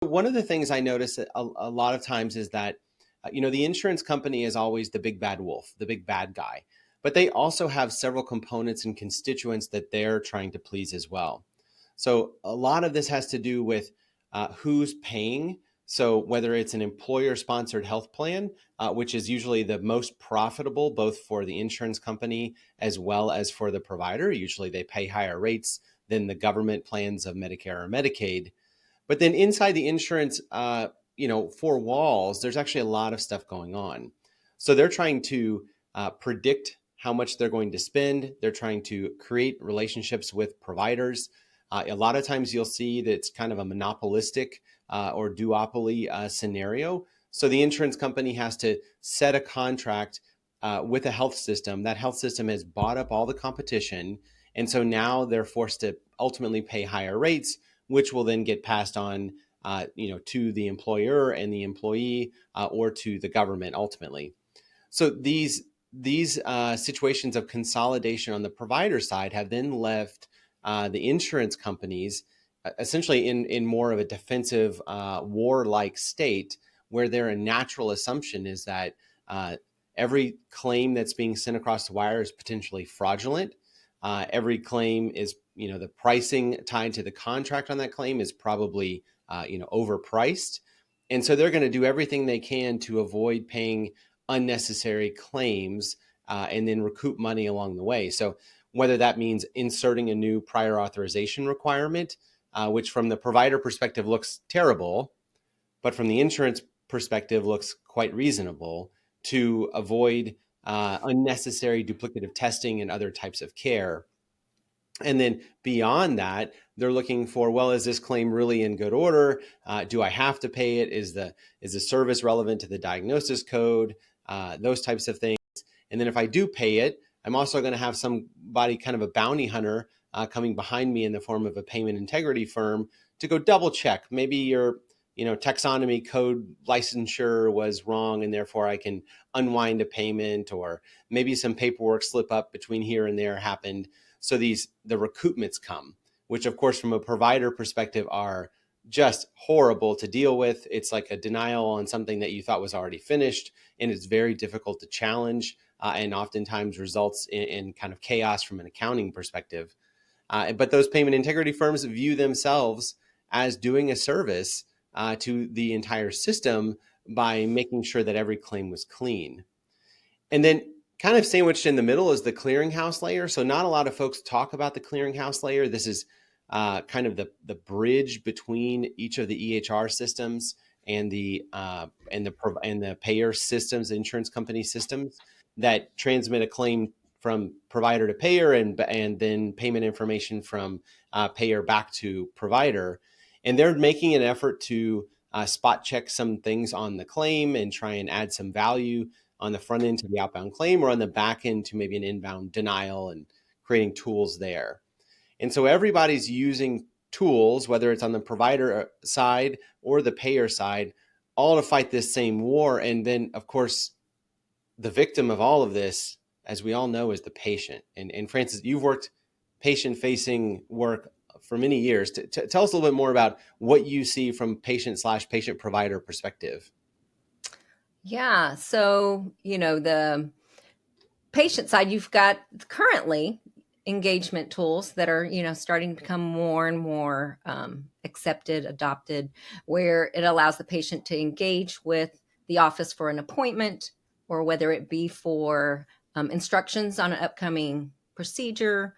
One of the things I notice a lot of times is that, the insurance company is always the big bad wolf, the big bad guy, but they also have several components and constituents that they're trying to please as well. So a lot of this has to do with who's paying. So whether it's an employer-sponsored health plan, which is usually the most profitable, both for the insurance company as well as for the provider. Usually they pay higher rates than the government plans of Medicare or Medicaid. But then inside the insurance, four walls, there's actually a lot of stuff going on. So they're trying to predict how much they're going to spend. They're trying to create relationships with providers. A lot of times you'll see that it's kind of a monopolistic or duopoly scenario. So the insurance company has to set a contract with a health system. That health system has bought up all the competition. And so now they're forced to ultimately pay higher rates, which will then get passed on, to the employer and the employee, or to the government ultimately. So these situations of consolidation on the provider side have then left the insurance companies essentially in more of a defensive, war-like state, where their natural assumption is that every claim that's being sent across the wire is potentially fraudulent. Every claim is, the pricing tied to the contract on that claim is probably, overpriced. And so they're going to do everything they can to avoid paying unnecessary claims and then recoup money along the way. So whether that means inserting a new prior authorization requirement, which from the provider perspective looks terrible, but from the insurance perspective looks quite reasonable, to avoid unnecessary duplicative testing and other types of care. And then beyond that, they're looking for, well, is this claim really in good order? Do I have to pay it? Is the service relevant to the diagnosis code? Those types of things. And then if I do pay it, I'm also going to have somebody, kind of a bounty hunter, coming behind me in the form of a payment integrity firm to go double check. Maybe your taxonomy code licensure was wrong, and therefore I can unwind a payment, or maybe some paperwork slip up between here and there happened. So the recoupments come, which of course from a provider perspective are just horrible to deal with. It's like a denial on something that you thought was already finished, and it's very difficult to challenge, and oftentimes results in kind of chaos from an accounting perspective. But those payment integrity firms view themselves as doing a service to the entire system by making sure that every claim was clean. And then kind of sandwiched in the middle is the clearinghouse layer. So not a lot of folks talk about the clearinghouse layer. This is kind of the bridge between each of the EHR systems and the payer systems, insurance company systems that transmit a claim from provider to payer, and then payment information from payer back to provider. And they're making an effort to spot check some things on the claim and try and add some value on the front end to the outbound claim, or on the back end to maybe an inbound denial, and creating tools there. And so everybody's using tools, whether it's on the provider side or the payer side, all to fight this same war. And then, of course, the victim of all of this, as we all know, is the patient. And Francis, you've worked patient-facing work for many years. Tell us a little bit more about what you see from patient/patient provider perspective. Yeah. So, the patient side, you've got currently engagement tools that are, starting to become more and more accepted, adopted, where it allows the patient to engage with the office for an appointment, or whether it be for instructions on an upcoming procedure,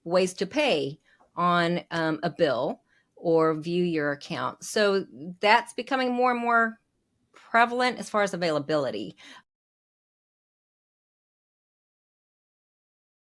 ways to pay on a bill, or view your account. So that's becoming more and more prevalent as far as availability.